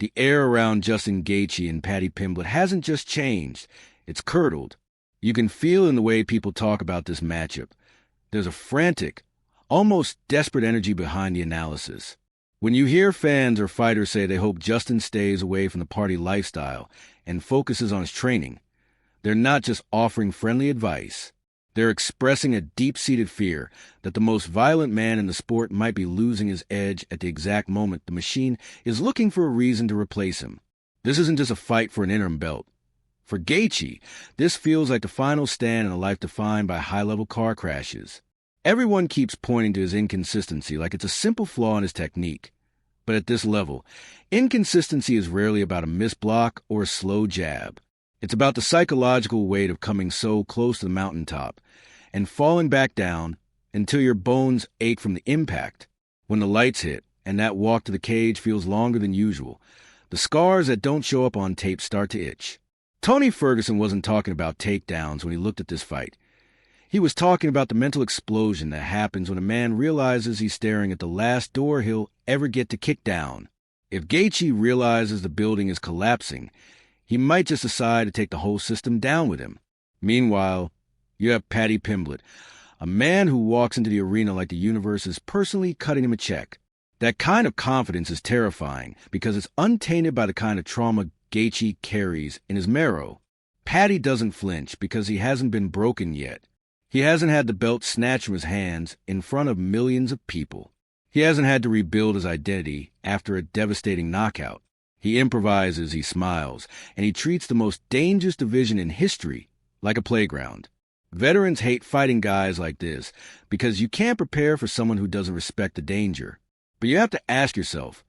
The air around Justin Gaethje and Paddy Pimblett hasn't just changed, it's curdled. You can feel in the way people talk about this matchup. There's a frantic, almost desperate energy behind the analysis. When you hear fans or fighters say they hope Justin stays away from the party lifestyle and focuses on his training, they're not just offering friendly advice. They're expressing a deep-seated fear that the most violent man in the sport might be losing his edge at the exact moment the machine is looking for a reason to replace him. This isn't just a fight for an interim belt. For Gaethje, this feels like the final stand in a life defined by high-level car crashes. Everyone keeps pointing to his inconsistency like it's a simple flaw in his technique. But at this level, inconsistency is rarely about a missed block or a slow jab. It's about the psychological weight of coming so close to the mountaintop and falling back down until your bones ache from the impact. When the lights hit and that walk to the cage feels longer than usual, the scars that don't show up on tape start to itch. Tony Ferguson wasn't talking about takedowns when he looked at this fight. He was talking about the mental explosion that happens when a man realizes he's staring at the last door he'll ever get to kick down. If Gaethje realizes the building is collapsing, he might just decide to take the whole system down with him. Meanwhile, you have Paddy Pimblett, a man who walks into the arena like the universe is personally cutting him a check. That kind of confidence is terrifying because it's untainted by the kind of trauma Gaethje carries in his marrow. Paddy doesn't flinch because he hasn't been broken yet. He hasn't had the belt snatched from his hands in front of millions of people. He hasn't had to rebuild his identity after a devastating knockout. He improvises, he smiles, and he treats the most dangerous division in history like a playground. Veterans hate fighting guys like this because you can't prepare for someone who doesn't respect the danger. But you have to ask yourself,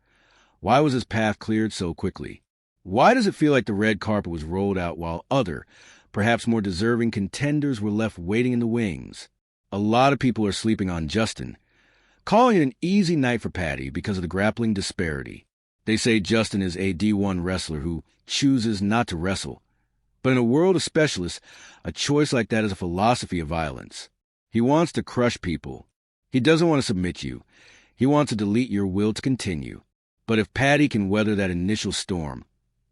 why was his path cleared so quickly? Why does it feel like the red carpet was rolled out while other, perhaps more deserving contenders were left waiting in the wings? A lot of people are sleeping on Justin, calling it an easy night for Paddy because of the grappling disparity. They say Justin is a D1 wrestler who chooses not to wrestle. But in a world of specialists, a choice like that is a philosophy of violence. He wants to crush people. He doesn't want to submit you. He wants to delete your will to continue. But if Paddy can weather that initial storm,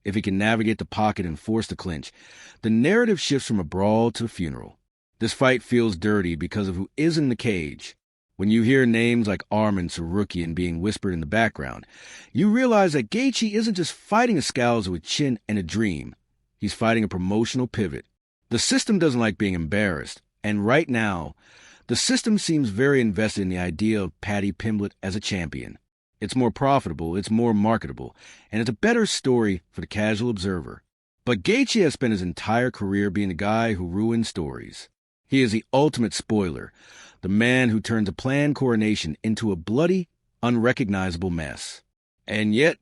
if he can navigate the pocket and force the clinch, the narrative shifts from a brawl to a funeral. This fight feels dirty because of who is in the cage. When you hear names like Arman Tsarukyan being whispered in the background, you realize that Gaethje isn't just fighting a Scalzo with chin and a dream. He's fighting a promotional pivot. The system doesn't like being embarrassed, and right now, the system seems very invested in the idea of Paddy Pimblett as a champion. It's more profitable, it's more marketable, and it's a better story for the casual observer. But Gaethje has spent his entire career being the guy who ruins stories. He is the ultimate spoiler, the man who turns a planned coronation into a bloody, unrecognizable mess. And yet,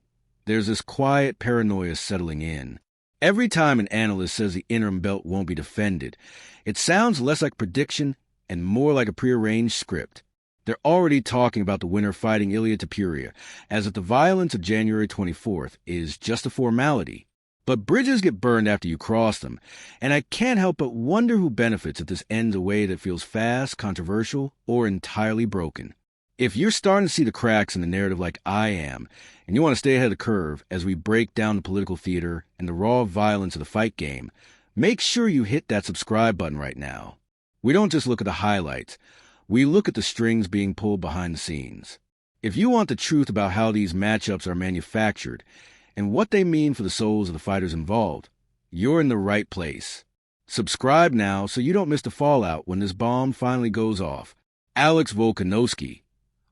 there's this quiet paranoia settling in. Every time an analyst says the interim belt won't be defended, it sounds less like prediction and more like a prearranged script. They're already talking about the winner fighting Ilia Topuria, as if the violence of January 24th is just a formality. But bridges get burned after you cross them, and I can't help but wonder who benefits if this ends a way that feels fast, controversial, or entirely broken. If you're starting to see the cracks in the narrative like I am, and you want to stay ahead of the curve as we break down the political theater and the raw violence of the fight game, make sure you hit that subscribe button right now. We don't just look at the highlights, we look at the strings being pulled behind the scenes. If you want the truth about how these matchups are manufactured, and what they mean for the souls of the fighters involved, you're in the right place. Subscribe now so you don't miss the fallout when this bomb finally goes off. Alex Volkanovski,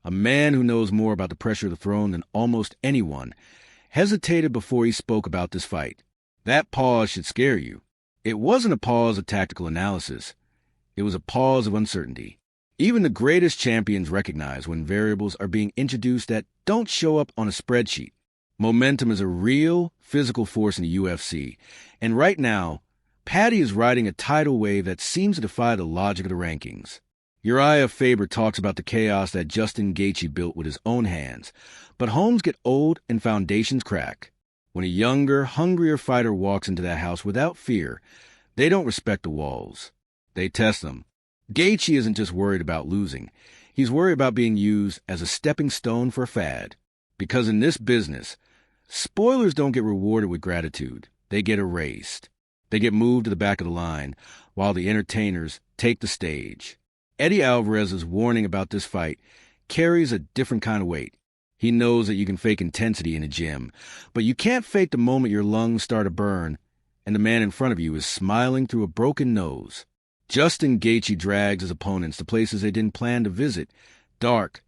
a man who knows more about the pressure of the throne than almost anyone, hesitated before he spoke about this fight. That pause should scare you. It wasn't a pause of tactical analysis. It was a pause of uncertainty. Even the greatest champions recognize when variables are being introduced that don't show up on a spreadsheet. Momentum is a real, physical force in the UFC, and right now, Paddy is riding a tidal wave that seems to defy the logic of the rankings. Uriah Faber talks about the chaos that Justin Gaethje built with his own hands, but homes get old and foundations crack. When a younger, hungrier fighter walks into that house without fear, they don't respect the walls. They test them. Gaethje isn't just worried about losing. He's worried about being used as a stepping stone for a fad. Because in this business, Spoilers don't get rewarded with gratitude. They get erased. They get moved to the back of the line, while the entertainers take the stage. Eddie Alvarez's warning about this fight carries a different kind of weight. He knows that you can fake intensity in a gym, but you can't fake the moment your lungs start to burn and the man in front of you is smiling through a broken nose. Justin Gaethje drags his opponents to places they didn't plan to visit, dark,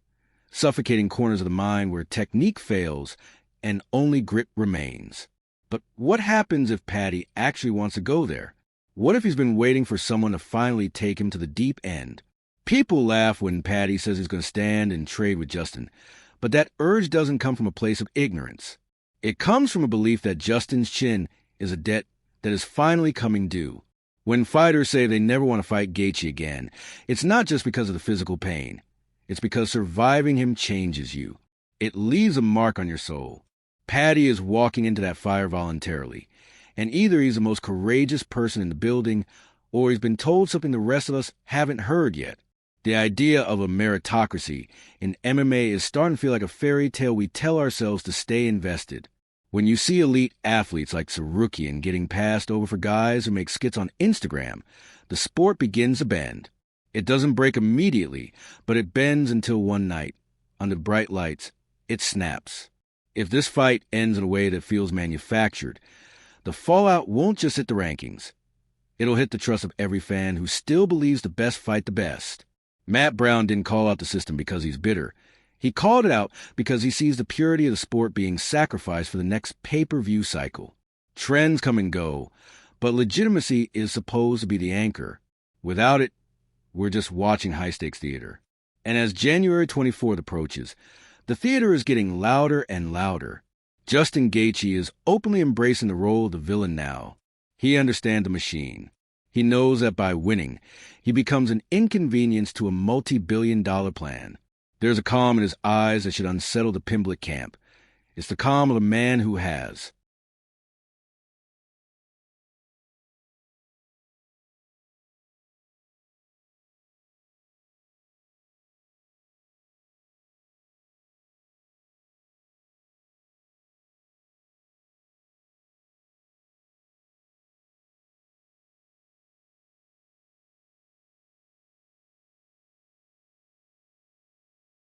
suffocating corners of the mind where technique fails and only grit remains. But what happens if Paddy actually wants to go there? What if he's been waiting for someone to finally take him to the deep end? People laugh when Paddy says he's going to stand and trade with Justin, but that urge doesn't come from a place of ignorance. It comes from a belief that Justin's chin is a debt that is finally coming due. When fighters say they never want to fight Gaethje again, it's not just because of the physical pain. It's because surviving him changes you. It leaves a mark on your soul. Paddy is walking into that fire voluntarily, and either he's the most courageous person in the building, or he's been told something the rest of us haven't heard yet. The idea of a meritocracy in MMA is starting to feel like a fairy tale we tell ourselves to stay invested. When you see elite athletes like Sarukian getting passed over for guys who make skits on Instagram, the sport begins to bend. It doesn't break immediately, but it bends until one night, under bright lights, it snaps. If this fight ends in a way that feels manufactured, the fallout won't just hit the rankings. It'll hit the trust of every fan who still believes the best fight the best. Matt Brown didn't call out the system because he's bitter. He called it out because he sees the purity of the sport being sacrificed for the next pay-per-view cycle. Trends come and go, but legitimacy is supposed to be the anchor. Without it, we're just watching high-stakes theater. And as January 24th approaches, the theater is getting louder and louder. Justin Gaethje is openly embracing the role of the villain now. He understands the machine. He knows that by winning, he becomes an inconvenience to a multi-billion-dollar plan. There's a calm in his eyes that should unsettle the Pimblett camp. It's the calm of a man who has.